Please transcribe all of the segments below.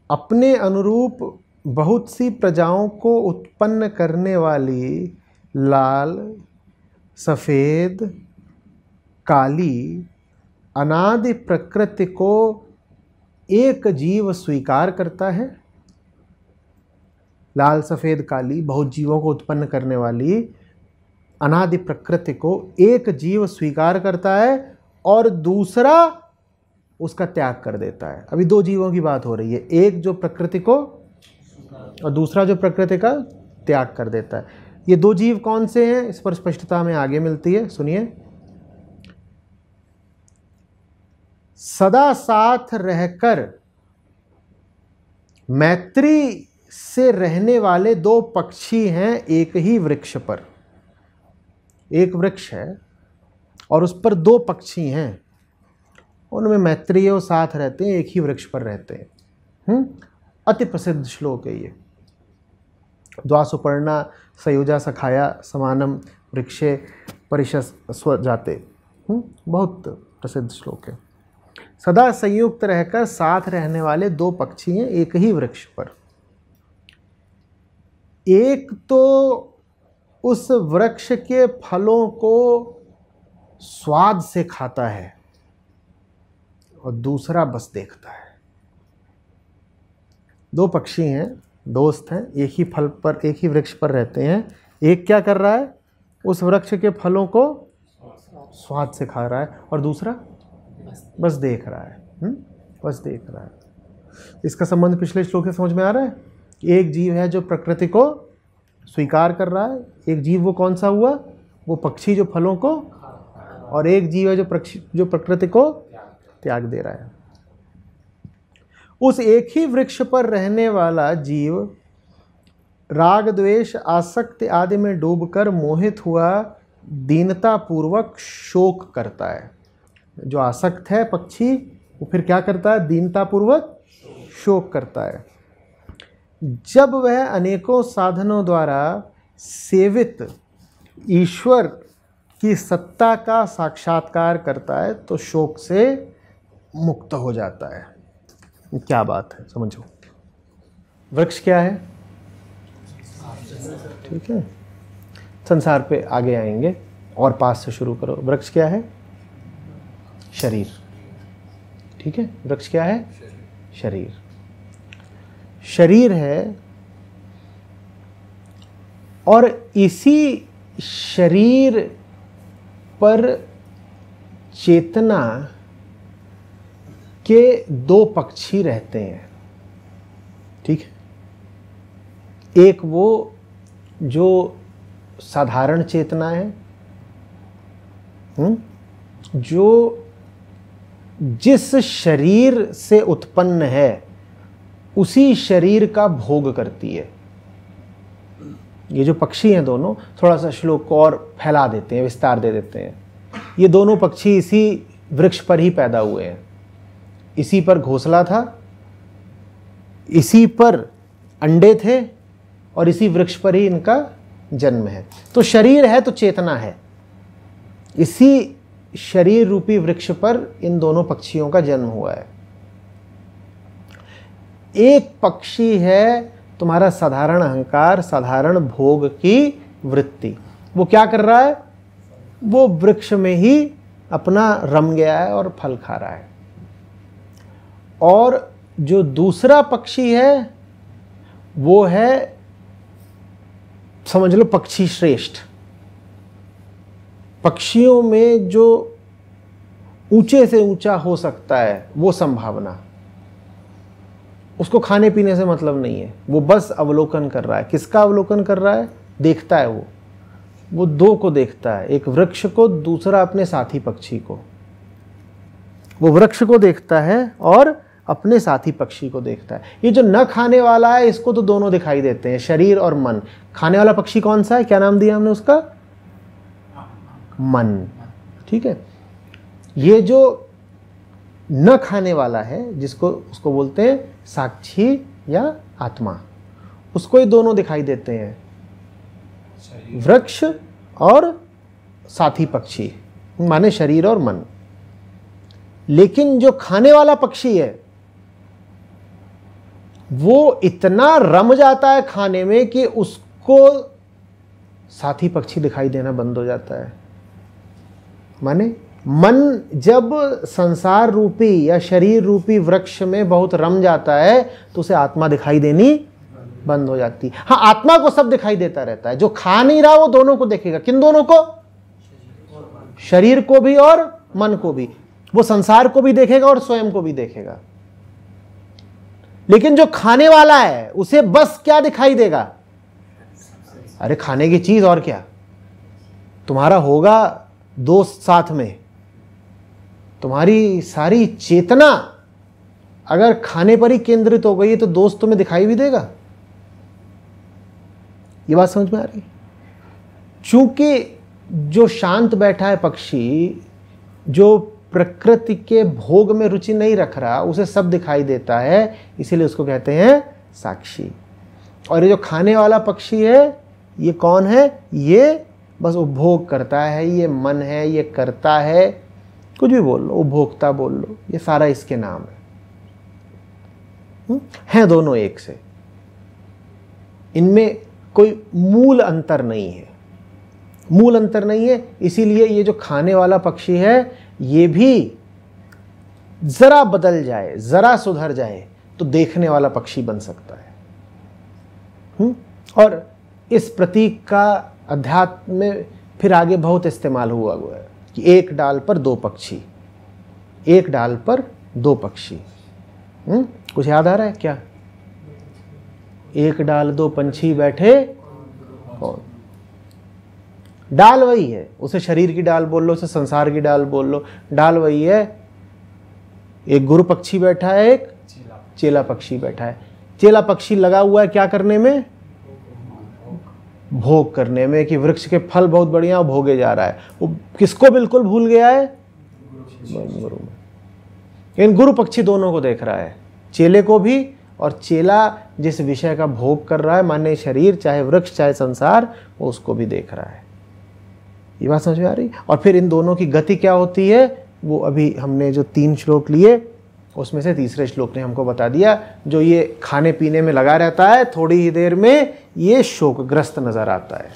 अपने अनुरूप बहुत सी प्रजाओं को उत्पन्न करने वाली लाल, सफ़ेद, काली अनादि प्रकृति को एक जीव स्वीकार करता है। लाल, सफ़ेद, काली बहुत जीवों को उत्पन्न करने वाली अनादि प्रकृति को एक जीव स्वीकार करता है और दूसरा उसका त्याग कर देता है। अभी दो जीवों की बात हो रही है, एक जो प्रकृति को और दूसरा जो प्रकृति का त्याग कर देता है। ये दो जीव कौन से हैं, इस पर स्पष्टता हमें आगे मिलती है। सुनिए, सदा साथ रहकर मैत्री से रहने वाले दो पक्षी हैं एक ही वृक्ष पर। एक वृक्ष है और उस पर दो पक्षी हैं, उनमें मैत्री और साथ रहते हैं, एक ही वृक्ष पर रहते हैं। अति प्रसिद्ध श्लोक है ये। द्वासुपर्णा सयुजा सखाया समानम वृक्षे परिशस स्वजाते। बहुत प्रसिद्ध श्लोक है। सदा संयुक्त रहकर साथ रहने वाले दो पक्षी हैं एक ही वृक्ष पर। एक तो उस वृक्ष के फलों को स्वाद से खाता है और दूसरा बस देखता है। दो पक्षी हैं, दोस्त हैं, एक ही फल पर, एक ही वृक्ष पर रहते हैं। एक क्या कर रहा है, उस वृक्ष के फलों को स्वाद से खा रहा है और दूसरा बस देख रहा है। बस देख रहा है। इसका संबंध पिछले श्लोक से समझ में आ रहा है। एक जीव है जो प्रकृति को स्वीकार कर रहा है, एक जीव वो कौन सा हुआ, वो पक्षी जो फलों को, और एक जीव है जो प्रकृति को त्याग दे रहा है। उस एक ही वृक्ष पर रहने वाला जीव राग, द्वेष, आसक्ति आदि में डूबकर मोहित हुआ दीनता पूर्वक शोक करता है। जो आसक्त है पक्षी, वो फिर क्या करता है, दीनता पूर्वक शोक करता है। जब वह अनेकों साधनों द्वारा सेवित ईश्वर की सत्ता का साक्षात्कार करता है तो शोक से मुक्त हो जाता है। क्या बात है, समझो। वृक्ष क्या है, ठीक है, संसार पे आगे आएंगे और पास से शुरू करो। वृक्ष क्या है, शरीर, ठीक है। वृक्ष क्या है, शरीर। शरीर है और इसी शरीर पर चेतना के दो पक्षी रहते हैं, ठीक है। एक वो जो साधारण चेतना है, जो जिस शरीर से उत्पन्न है उसी शरीर का भोग करती है। ये जो पक्षी हैं दोनों, थोड़ा सा श्लोक को और फैला देते हैं, विस्तार दे देते हैं। ये दोनों पक्षी इसी वृक्ष पर ही पैदा हुए हैं, इसी पर घोंसला था, इसी पर अंडे थे और इसी वृक्ष पर ही इनका जन्म है। तो शरीर है तो चेतना है, इसी शरीर रूपी वृक्ष पर इन दोनों पक्षियों का जन्म हुआ है। एक पक्षी है तुम्हारा साधारण अहंकार, साधारण भोग की वृत्ति। वो क्या कर रहा है, वो वृक्ष में ही अपना रम गया है और फल खा रहा है। और जो दूसरा पक्षी है वो है, समझ लो, पक्षी श्रेष्ठ। पक्षियों में जो ऊंचे से ऊंचा हो सकता है वो संभावना, उसको खाने पीने से मतलब नहीं है, वो बस अवलोकन कर रहा है। किसका अवलोकन कर रहा है, देखता है वो दो को देखता है, एक वृक्ष को, दूसरा अपने साथी पक्षी को। वो वृक्ष को देखता है और अपने साथी पक्षी को देखता है। ये जो न खाने वाला है इसको तो दोनों दिखाई देते हैं, शरीर और मन। खाने वाला पक्षी कौन सा है, क्या नाम दिया हमने उसका, मन, ठीक है। ये जो न खाने वाला है, जिसको उसको बोलते हैं साक्षी या आत्मा, उसको ये दोनों दिखाई देते हैं, वृक्ष और साथी पक्षी, माने शरीर और मन। लेकिन जो खाने वाला पक्षी है वो इतना रम जाता है खाने में कि उसको साथी पक्षी दिखाई देना बंद हो जाता है। माने मन जब संसार रूपी या शरीर रूपी वृक्ष में बहुत रम जाता है तो उसे आत्मा दिखाई देनी बंद हो जाती है। हाँ, आत्मा को सब दिखाई देता रहता है, जो खा नहीं रहा वो दोनों को देखेगा। किन दोनों को? शरीर को भी और मन को भी। वो संसार को भी देखेगा और स्वयं को भी देखेगा। लेकिन जो खाने वाला है उसे बस क्या दिखाई देगा? अरे खाने की चीज, और क्या। तुम्हारा होगा दोस्त साथ में, तुम्हारी सारी चेतना अगर खाने पर ही केंद्रित हो गई तो दोस्त तुम्हें दिखाई भी देगा। ये बात समझ में आ रही? चूंकि जो शांत बैठा है पक्षी, जो प्रकृति के भोग में रुचि नहीं रख रहा, उसे सब दिखाई देता है, इसीलिए उसको कहते हैं साक्षी। और ये जो खाने वाला पक्षी है, ये कौन है? ये बस उपभोग करता है, ये मन है, ये करता है, कुछ भी बोल लो, उपभोक्ता बोल लो, ये सारा इसके नाम है दोनों एक से। इनमें कोई मूल अंतर नहीं है, मूल अंतर नहीं है। इसीलिए ये जो खाने वाला पक्षी है, ये भी जरा बदल जाए, जरा सुधर जाए तो देखने वाला पक्षी बन सकता है। और इस प्रतीक का अध्यात्म में फिर आगे बहुत इस्तेमाल हुआ है कि एक डाल पर दो पक्षी, एक डाल पर दो पक्षी। कुछ याद आ रहा है क्या? एक डाल दो पंछी बैठे कौन? डाल वही है, उसे शरीर की डाल बोल लो, उसे संसार की डाल बोल लो, डाल वही है। एक गुरु पक्षी बैठा है, एक चेला पक्षी बैठा है। चेला पक्षी लगा हुआ है क्या करने में? भोग करने में, कि वृक्ष के फल बहुत बढ़िया भोगे जा रहा है। वो किसको बिल्कुल भूल गया है? गुरु में। इन गुरु पक्षी दोनों को देख रहा है, चेले को भी, और चेला जिस विषय का भोग कर रहा है, माने शरीर, चाहे वृक्ष चाहे संसार, वो उसको भी देख रहा है। ये बात समझ में आ रही? और फिर इन दोनों की गति क्या होती है, वो अभी हमने जो 3 श्लोक लिए उसमें से तीसरे श्लोक ने हमको बता दिया। जो ये खाने पीने में लगा रहता है, थोड़ी ही देर में ये शोकग्रस्त नजर आता है।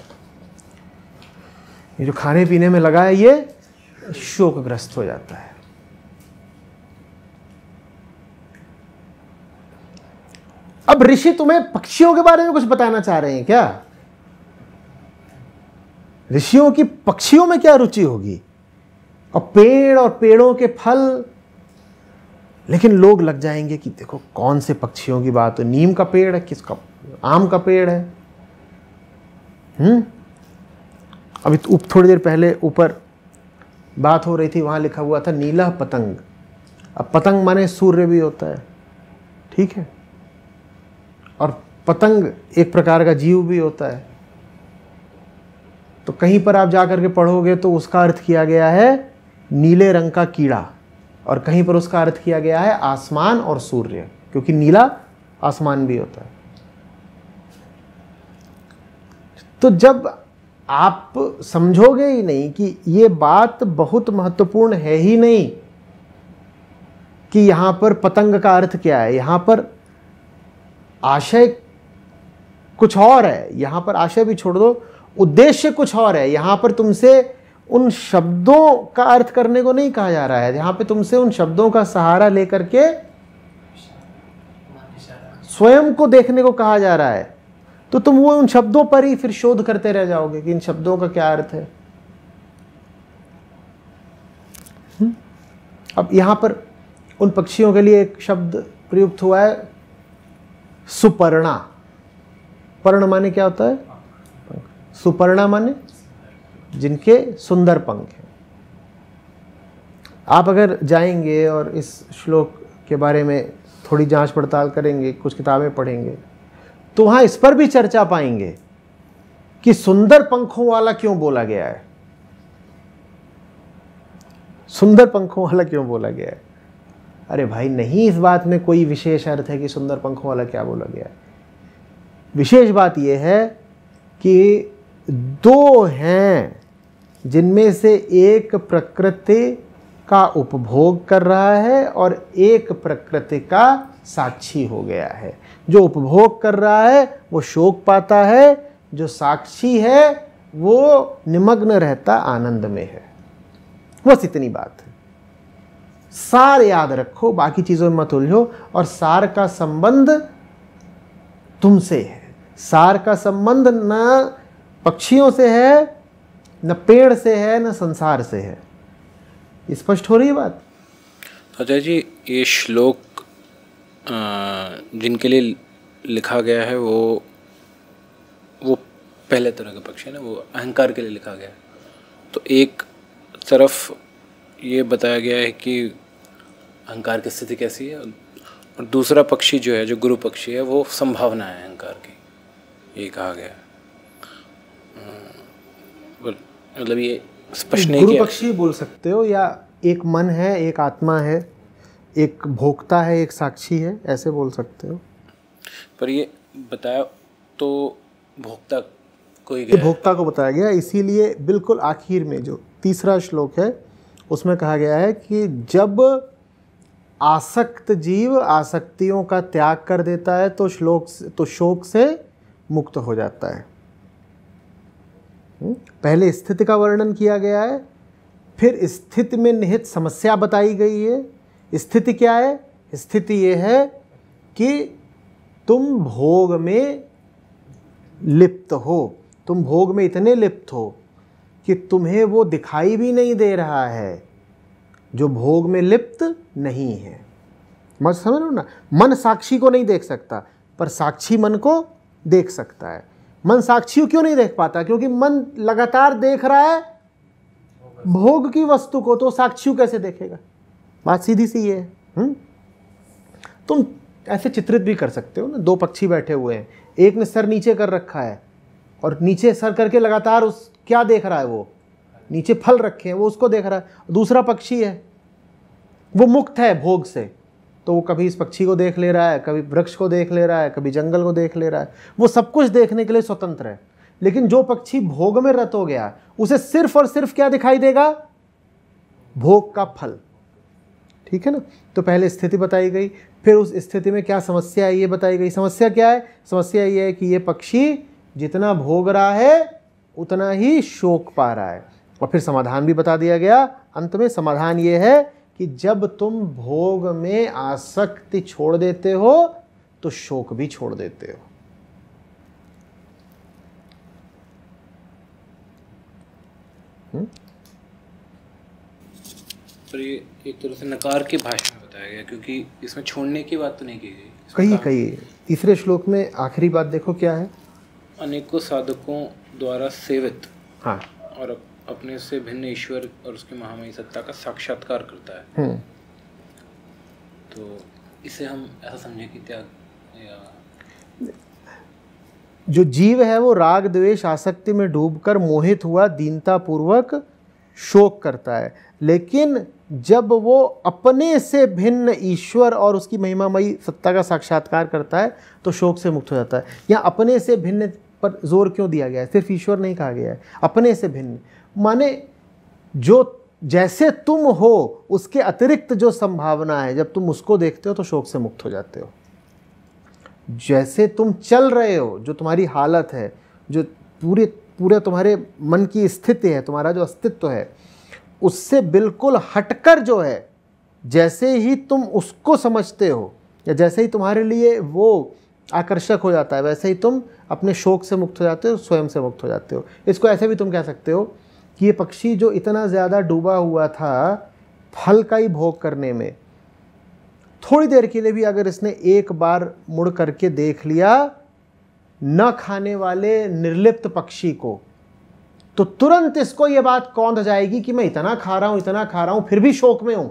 ये जो खाने पीने में लगा है, ये शोकग्रस्त हो जाता है। अब ऋषि तुम्हें पक्षियों के बारे में कुछ बताना चाह रहे हैं क्या? ऋषियों की पक्षियों में क्या रुचि होगी? और पेड़ और पेड़ों के फल। लेकिन लोग लग जाएंगे कि देखो कौन से पक्षियों की बात है, नीम का पेड़ है, किसका? आम का पेड़ है। अभी थोड़ी देर पहले ऊपर बात हो रही थी, वहां लिखा हुआ था नीला पतंग। अब पतंग माने सूर्य भी होता है, ठीक है, और पतंग एक प्रकार का जीव भी होता है। तो कहीं पर आप जाकर के पढ़ोगे तो उसका अर्थ किया गया है नीले रंग का कीड़ा, और कहीं पर उसका अर्थ किया गया है आसमान और सूर्य, क्योंकि नीला आसमान भी होता है। तो जब आप समझोगे ही नहीं कि ये बात बहुत महत्वपूर्ण है ही नहीं कि यहां पर पतंग का अर्थ क्या है, यहां पर आशय कुछ और है, यहां पर आशय भी छोड़ दो, उद्देश्य कुछ और है। यहां पर तुमसे उन शब्दों का अर्थ करने को नहीं कहा जा रहा है, यहां पे तुमसे उन शब्दों का सहारा लेकर के स्वयं को देखने को कहा जा रहा है। तो तुम वो उन शब्दों पर ही फिर शोध करते रह जाओगे कि इन शब्दों का क्या अर्थ है। अब यहां पर उन पक्षियों के लिए एक शब्द प्रयुक्त हुआ है, सुपर्णा। पर्ण माने क्या होता है? सुपर्णा माने जिनके सुंदर पंख हैं। आप अगर जाएंगे और इस श्लोक के बारे में थोड़ी जांच पड़ताल करेंगे, कुछ किताबें पढ़ेंगे, तो वहां इस पर भी चर्चा पाएंगे कि सुंदर पंखों वाला क्यों बोला गया है। सुंदर पंखों वाला क्यों बोला गया है? अरे भाई नहीं, इस बात में कोई विशेष अर्थ है कि सुंदर पंखों वाला क्या बोला गया है। विशेष बात यह है कि दो हैं जिनमें से एक प्रकृति का उपभोग कर रहा है और एक प्रकृति का साक्षी हो गया है। जो उपभोग कर रहा है वो शोक पाता है, जो साक्षी है वो निमग्न रहता आनंद में है। बस इतनी बात है। सार याद रखो, बाकी चीजों में मत उलझो। और सार का संबंध तुमसे है। सार का संबंध न पक्षियों से है, न पेड़ से है, न संसार से है। स्पष्ट हो रही है बात? अजय जी, ये श्लोक जिनके लिए लिखा गया है वो पहले तरह के पक्षी है ना, वो अहंकार के लिए लिखा गया है। तो एक तरफ ये बताया गया है कि अहंकार की स्थिति कैसी है, और दूसरा पक्षी जो है, जो गुरु पक्षी है, वो संभावना है अहंकार की, ये कहा गया है। मतलब ये स्पष्ट नहीं गुरु किया। पक्षी बोल सकते हो, या एक मन है, एक आत्मा है, एक भोक्ता है, एक साक्षी है, ऐसे बोल सकते हो। पर ये बताया तो भोक्ता कोई ये भोक्ता को बताया गया, इसीलिए बिल्कुल आखिर में जो तीसरा श्लोक है उसमें कहा गया है कि जब आसक्त जीव आसक्तियों का त्याग कर देता है तो शोक से मुक्त हो जाता है। पहले स्थिति का वर्णन किया गया है, फिर स्थिति में निहित समस्या बताई गई है। स्थिति क्या है? स्थिति ये है कि तुम भोग में लिप्त हो, तुम भोग में इतने लिप्त हो कि तुम्हें वो दिखाई भी नहीं दे रहा है जो भोग में लिप्त नहीं है। मत समझ लो ना, मन साक्षी को नहीं देख सकता पर साक्षी मन को देख सकता है। मन साक्षी क्यों नहीं देख पाता? क्योंकि मन लगातार देख रहा है भोग की वस्तु को, तो साक्षी कैसे देखेगा? बात सीधी सी ये है। तुम ऐसे चित्रित भी कर सकते हो ना, दो पक्षी बैठे हुए हैं, एक ने सर नीचे कर रखा है और नीचे सर करके लगातार उस क्या देख रहा है, वो नीचे फल रखे हैं वो उसको देख रहा है। दूसरा पक्षी है वो मुक्त है भोग से, तो वो कभी इस पक्षी को देख ले रहा है, कभी वृक्ष को देख ले रहा है, कभी जंगल को देख ले रहा है, वो सब कुछ देखने के लिए स्वतंत्र है। लेकिन जो पक्षी भोग में रत हो गया उसे सिर्फ और सिर्फ क्या दिखाई देगा? भोग का फल। ठीक है ना? तो पहले स्थिति बताई गई, फिर उस स्थिति में क्या समस्या है ये बताई गई। समस्या क्या है? समस्या ये है कि ये पक्षी जितना भोग रहा है उतना ही शोक पा रहा है। और फिर समाधान भी बता दिया गया। अंत में समाधान ये है कि जब तुम भोग में आसक्ति छोड़ देते हो तो शोक भी छोड़ देते हो। पर ये एक तरह से नकार की भाषा में बताया गया, क्योंकि इसमें छोड़ने की बात तो नहीं की गई। कही तीसरे श्लोक में आखिरी बात देखो क्या है? अनेकों साधकों द्वारा सेवित, हाँ, और अपने से भिन्न ईश्वर और उसकी महामयी सत्ता का साक्षात्कार करता है। तो इसे हम ऐसा समझे कि त्याग, या जो जीव है वो राग द्वेष आसक्ति में डूबकर मोहित हुआ दीनता पूर्वक शोक करता है, लेकिन जब वो अपने से भिन्न ईश्वर और उसकी महिमामयी सत्ता का साक्षात्कार करता है तो शोक से मुक्त हो जाता है। यहाँ अपने से भिन्न पर जोर क्यों दिया गया है? सिर्फ ईश्वर नहीं कहा गया है, अपने से भिन्न माने जो जैसे तुम हो उसके अतिरिक्त जो संभावना है, जब तुम उसको देखते हो तो शोक से मुक्त हो जाते हो। जैसे तुम चल रहे हो, जो तुम्हारी हालत है, जो पूरे तुम्हारे मन की स्थिति है, तुम्हारा जो अस्तित्व है, उससे बिल्कुल हटकर जो है, जैसे ही तुम उसको समझते हो या जैसे ही तुम्हारे लिए वो आकर्षक हो जाता है, वैसे ही तुम अपने शोक से मुक्त हो जाते हो, स्वयं से मुक्त हो जाते हो। इसको ऐसे भी तुम कह सकते हो कि ये पक्षी जो इतना ज़्यादा डूबा हुआ था फल का ही भोग करने में, थोड़ी देर के लिए भी अगर इसने एक बार मुड़ करके देख लिया न खाने वाले निर्लिप्त पक्षी को, तो तुरंत इसको ये बात कौंध जाएगी कि मैं इतना खा रहा हूं फिर भी शोक में हूं,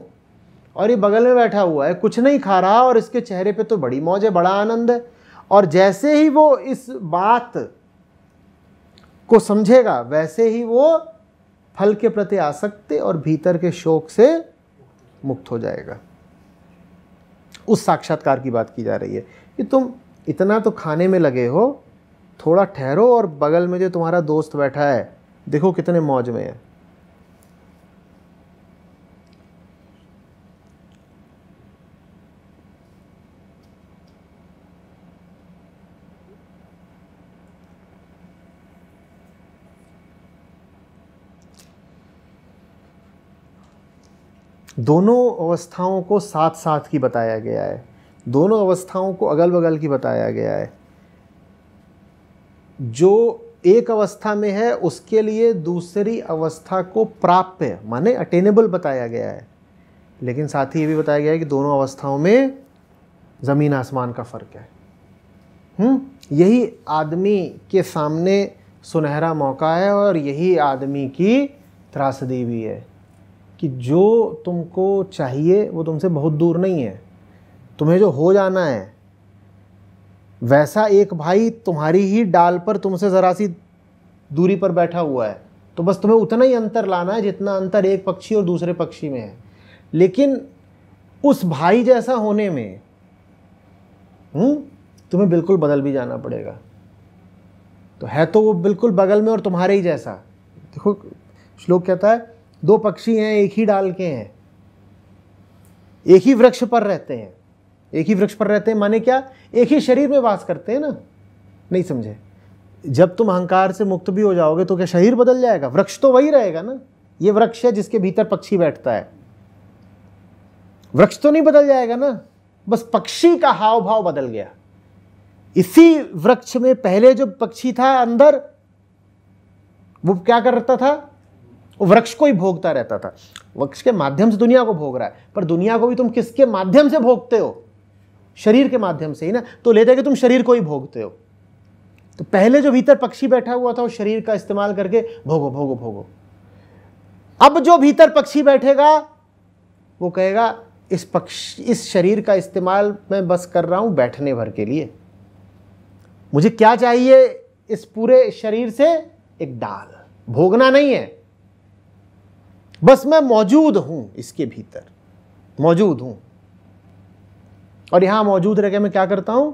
और ये बगल में बैठा हुआ है कुछ नहीं खा रहा और इसके चेहरे पे तो बड़ी मौज है, बड़ा आनंद है। और जैसे ही वो इस बात को समझेगा वैसे ही वो फल के प्रति आसक्ति और भीतर के शोक से मुक्त हो जाएगा। उस साक्षात्कार की बात की जा रही है कि तुम इतना तो खाने में लगे हो, थोड़ा ठहरो और बगल में जो तुम्हारा दोस्त बैठा है देखो कितने मौज में है। दोनों अवस्थाओं को साथ साथ की बताया गया है, दोनों अवस्थाओं को अगल बगल की बताया गया है। जो एक अवस्था में है उसके लिए दूसरी अवस्था को प्राप्य माने अटेनेबल बताया गया है, लेकिन साथ ही ये भी बताया गया है कि दोनों अवस्थाओं में ज़मीन आसमान का फ़र्क है। यही आदमी के सामने सुनहरा मौका है और यही आदमी की त्रासदी भी है कि जो तुमको चाहिए वो तुमसे बहुत दूर नहीं है, तुम्हें जो हो जाना है वैसा एक भाई तुम्हारी ही डाल पर तुमसे ज़रा सी दूरी पर बैठा हुआ है, तो बस तुम्हें उतना ही अंतर लाना है जितना अंतर एक पक्षी और दूसरे पक्षी में है। लेकिन उस भाई जैसा होने में तुम्हें बिल्कुल बदल भी जाना पड़ेगा। तो है तो वो बिल्कुल बगल में और तुम्हारे ही जैसा। देखो श्लोक कहता है दो पक्षी हैं, एक ही डाल के हैं, एक ही वृक्ष पर रहते हैं। एक ही वृक्ष पर रहते हैं माने क्या? एक ही शरीर में वास करते हैं ना। नहीं समझे? जब तुम अहंकार से मुक्त भी हो जाओगे तो क्या शरीर बदल जाएगा? वृक्ष तो वही रहेगा ना। ये वृक्ष है जिसके भीतर पक्षी बैठता है, वृक्ष तो नहीं बदल जाएगा ना, बस पक्षी का हाव भाव बदल गया। इसी वृक्ष में पहले जो पक्षी था अंदर, वो क्या करता था? वो वृक्ष को ही भोगता रहता था। वृक्ष के माध्यम से दुनिया को भोग रहा है, पर दुनिया को भी तुम किसके माध्यम से भोगते हो? शरीर के माध्यम से ही ना। तो लेते कि तुम शरीर को ही भोगते हो। तो पहले जो भीतर पक्षी बैठा हुआ था वो शरीर का इस्तेमाल करके भोगो भोगो भोगो। अब जो भीतर पक्षी बैठेगा वो कहेगा इस शरीर का इस्तेमाल मैं बस कर रहा हूं बैठने भर के लिए, मुझे क्या चाहिए इस पूरे शरीर से? एक डाल, भोगना नहीं है, बस मैं मौजूद हूं, इसके भीतर मौजूद हूं। और यहां मौजूद रह के मैं क्या करता हूं?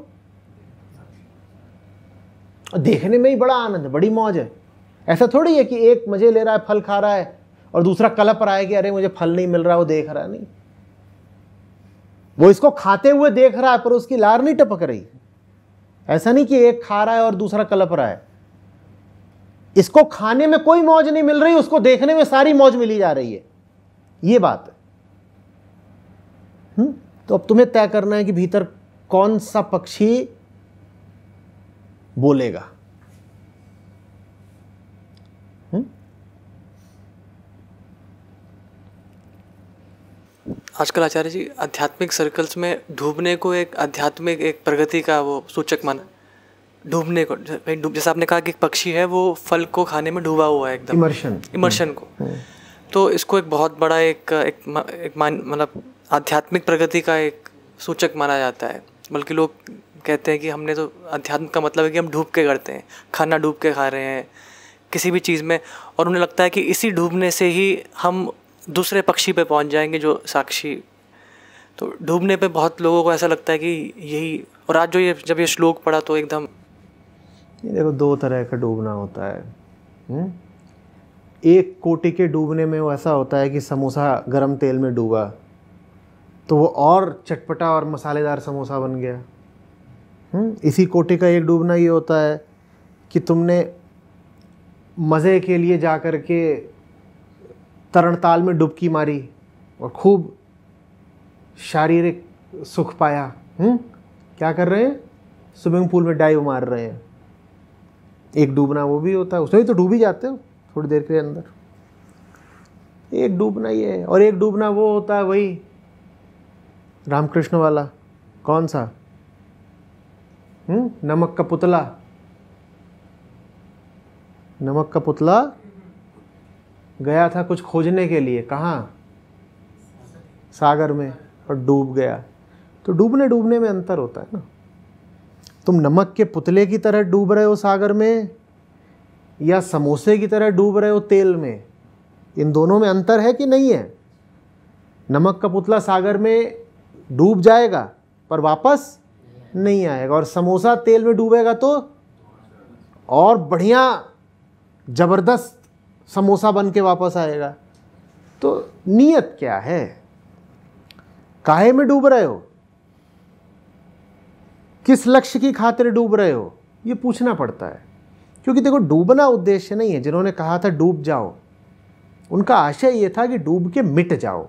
देखने में ही बड़ा आनंद है, बड़ी मौज है। ऐसा थोड़ी है कि एक मजे ले रहा है, फल खा रहा है, और दूसरा कलप रहा है कि अरे मुझे फल नहीं मिल रहा, वो देख रहा है। नहीं, वो इसको खाते हुए देख रहा है पर उसकी लार नहीं टपक रही। ऐसा नहीं कि एक खा रहा है और दूसरा कलप रहा है। इसको खाने में कोई मौज नहीं मिल रही, उसको देखने में सारी मौज मिली जा रही है। ये बात है। तो अब तुम्हें तय करना है कि भीतर कौन सा पक्षी बोलेगा। आजकल आचार्य जी आध्यात्मिक सर्कल्स में डूबने को एक आध्यात्मिक एक प्रगति का वो सूचक माना। डूबने को, जैसे आपने कहा कि एक पक्षी है वो फल को खाने में डूबा हुआ है एकदम, इमर्शन को। तो इसको एक बहुत बड़ा मतलब आध्यात्मिक प्रगति का एक सूचक माना जाता है। बल्कि लोग कहते हैं कि हमने तो अध्यात्म का मतलब है कि हम डूब के करते हैं, खाना डूब के खा रहे हैं किसी भी चीज़ में, और उन्हें लगता है कि इसी डूबने से ही हम दूसरे पक्षी पे पहुंच जाएंगे जो साक्षी। तो डूबने पे बहुत लोगों को ऐसा लगता है कि यही। और आज जो जब ये श्लोक पढ़ा तो एकदम, देखो दो तरह का डूबना होता है। एक कोटि के डूबने में वो ऐसा होता है कि समोसा गरम तेल में डूबा तो वो और चटपटा और मसालेदार समोसा बन गया। इसी कोटि का एक डूबना ये होता है कि तुमने मज़े के लिए जा कर के तरणताल में डुबकी मारी और खूब शारीरिक सुख पाया। क्या कर रहे हैं? स्विमिंग पूल में डाइव मार रहे हैं। एक डूबना वो भी होता है, उसमें भी तो डूब ही जाते हो थोड़ी देर के अंदर। एक डूबना ये है, और एक डूबना वो होता है वही रामकृष्ण वाला। कौन सा? नमक का पुतला। नमक का पुतला गया था कुछ खोजने के लिए, कहाँ? सागर में, और डूब गया। तो डूबने डूबने में अंतर होता है ना। तुम नमक के पुतले की तरह डूब रहे हो सागर में, या समोसे की तरह डूब रहे हो तेल में? इन दोनों में अंतर है कि नहीं है? नमक का पुतला सागर में डूब जाएगा पर वापस नहीं आएगा, और समोसा तेल में डूबेगा तो और बढ़िया जबरदस्त समोसा बन के वापस आएगा। तो नियत क्या है? काहे में डूब रहे हो? किस लक्ष्य की खातिर डूब रहे हो? ये पूछना पड़ता है। क्योंकि देखो डूबना उद्देश्य नहीं है। जिन्होंने कहा था डूब जाओ, उनका आशय ये था कि डूब के मिट जाओ।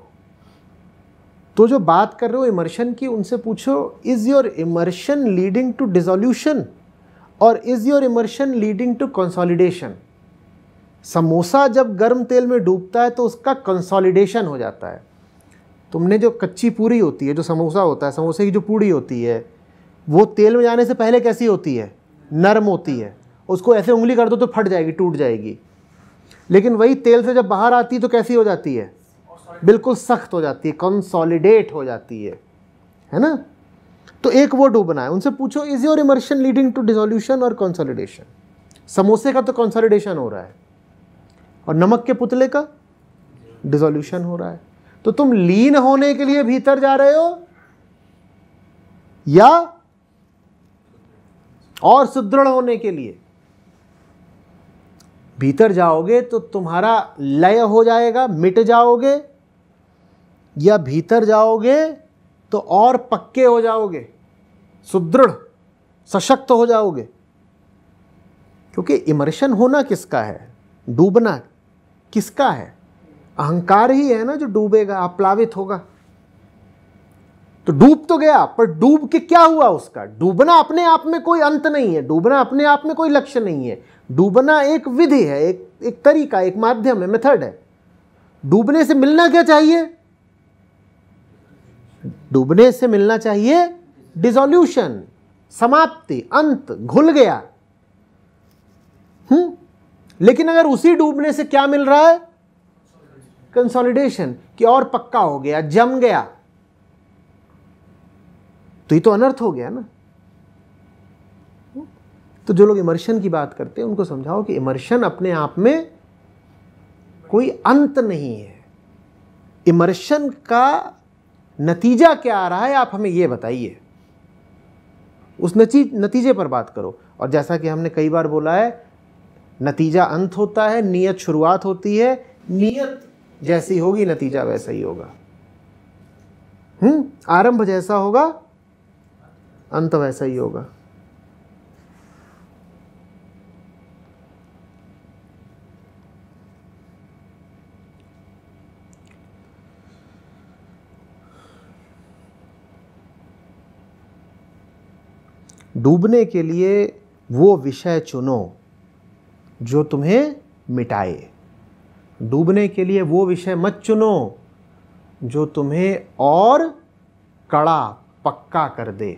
तो जो बात कर रहे हो इमर्शन की, उनसे पूछो is your immersion leading to dissolution और is your immersion leading to consolidation. Samosa जब गर्म तेल में डूबता है तो उसका कंसोलिडेशन हो जाता है। तुमने जो कच्ची पूरी होती है, जो समोसा होता है, समोसे की जो पूरी होती है, वो तेल में जाने से पहले कैसी होती है? नरम होती है। उसको ऐसे उंगली कर दो तो फट जाएगी, टूट जाएगी। लेकिन वही तेल से जब बाहर आती है तो कैसी हो जाती है? बिल्कुल सख्त हो जाती है, कंसोलिडेट हो जाती है ना। तो एक वो डूबना है। उनसे पूछो is your immersion leading to dissolution और कंसोलिडेशन। समोसे का तो कंसोलिडेशन हो रहा है और नमक के पुतले का डिसोल्यूशन हो रहा है। तो तुम लीन होने के लिए भीतर जा रहे हो या और सुदृढ़ होने के लिए? भीतर जाओगे तो तुम्हारा लय हो जाएगा, मिट जाओगे, या भीतर जाओगे तो और पक्के हो जाओगे, सुदृढ़ सशक्त हो जाओगे। क्योंकि इमर्शन होना किसका है? डूबना किसका है? अहंकार ही है ना जो डूबेगा, अप्लावित होगा। तो डूब तो गया, पर डूब के क्या हुआ उसका? डूबना अपने आप में कोई अंत नहीं है, डूबना अपने आप में कोई लक्ष्य नहीं है। डूबना एक विधि है, एक तरीका, एक माध्यम है, मेथड है। डूबने से मिलना क्या चाहिए? डूबने से मिलना चाहिए डिसोल्यूशन, समाप्ति, अंत, घुल गया। लेकिन अगर उसी डूबने से क्या मिल रहा है? कंसोलिडेशन, कि और पक्का हो गया, जम गया, तो ये तो अनर्थ हो गया ना। तो जो लोग इमर्शन की बात करते हैं उनको समझाओ कि इमर्शन अपने आप में कोई अंत नहीं है। इमर्शन का नतीजा क्या आ रहा है, आप हमें ये बताइए। उस नतीजे पर बात करो। और जैसा कि हमने कई बार बोला है, नतीजा अंत होता है, नियत शुरुआत होती है। नियत जैसी होगी नतीजा वैसा ही होगा। आरंभ जैसा होगा अंत वैसा ही होगा। डूबने के लिए वो विषय चुनो जो तुम्हें मिटाए। डूबने के लिए वो विषय मत चुनो जो तुम्हें और कड़ा पक्का कर दे।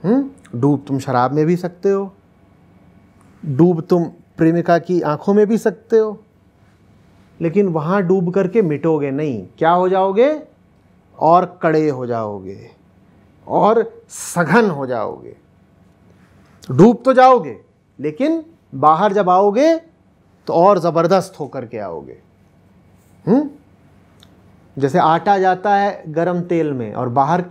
डूब तुम शराब में भी सकते हो, डूब तुम प्रेमिका की आंखों में भी सकते हो, लेकिन वहां डूब करके मिटोगे नहीं। क्या हो जाओगे? और कड़े हो जाओगे और सघन हो जाओगे। डूब तो जाओगे, लेकिन बाहर जब आओगे तो और जबरदस्त होकर के आओगे। जैसे आटा जाता है गरम तेल में और बाहर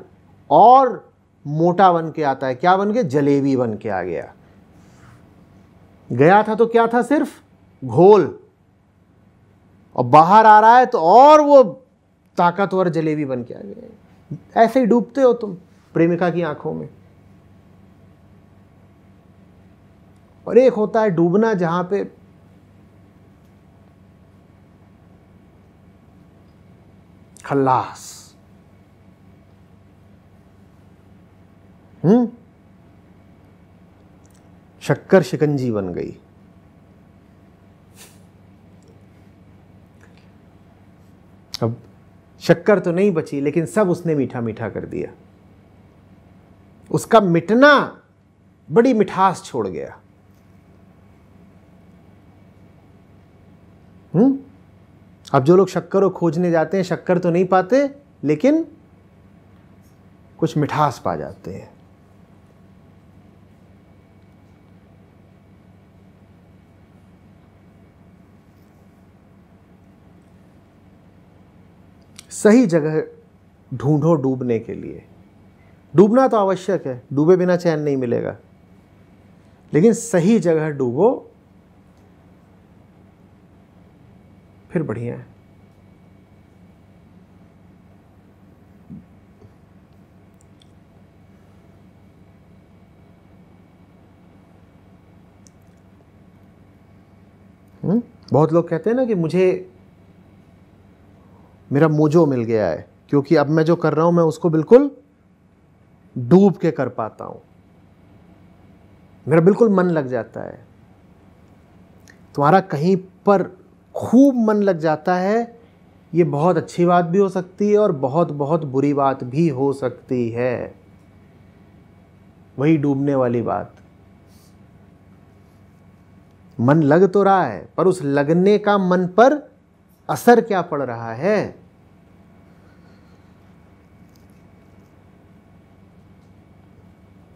और मोटा बन के आता है। क्या बन के? जलेबी बन के आ गया। गया था तो क्या था? सिर्फ घोल, और बाहर आ रहा है तो और वो ताकतवर जलेबी बन के आ गया। ऐसे ही डूबते हो तुम प्रेमिका की आंखों में। और एक होता है डूबना जहां पे खल्लास, शक्कर शिकंजी बन गई। अब शक्कर तो नहीं बची, लेकिन सब उसने मीठा मीठा कर दिया। उसका मिटना बड़ी मिठास छोड़ गया। अब जो लोग शक्कर को खोजने जाते हैं, शक्कर तो नहीं पाते, लेकिन कुछ मिठास पा जाते हैं। सही जगह ढूंढो डूबने के लिए। डूबना तो आवश्यक है, डूबे बिना चैन नहीं मिलेगा, लेकिन सही जगह डूबो, फिर बढ़िया है। बहुत लोग कहते हैं ना कि मुझे मेरा मोजो मिल गया है। क्योंकि अब मैं जो कर रहा हूं मैं उसको बिल्कुल डूब के कर पाता हूं, मेरा बिल्कुल मन लग जाता है। तुम्हारा कहीं पर खूब मन लग जाता है, ये बहुत अच्छी बात भी हो सकती है और बहुत बहुत बुरी बात भी हो सकती है। वही डूबने वाली बात, मन लग तो रहा है पर उस लगने का मन पर असर क्या पड़ रहा है।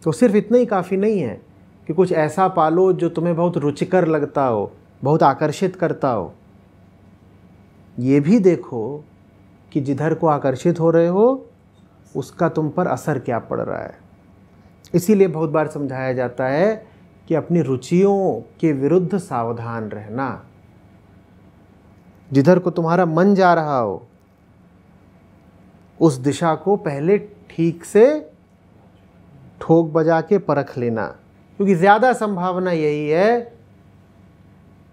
तो सिर्फ इतना ही काफी नहीं है कि कुछ ऐसा पालो जो तुम्हें बहुत रुचिकर लगता हो, बहुत आकर्षित करता हो। ये भी देखो कि जिधर को आकर्षित हो रहे हो उसका तुम पर असर क्या पड़ रहा है। इसीलिए बहुत बार समझाया जाता है कि अपनी रुचियों के विरुद्ध सावधान रहना। जिधर को तुम्हारा मन जा रहा हो उस दिशा को पहले ठीक से ठोक बजा के परख लेना, क्योंकि ज़्यादा संभावना यही है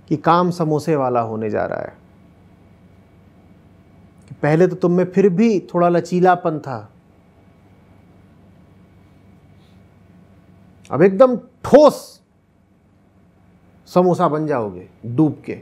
कि काम समोसे वाला होने जा रहा है। कि पहले तो तुम में फिर भी थोड़ा लचीलापन था, अब एकदम ठोस समोसा बन जाओगे डूब के।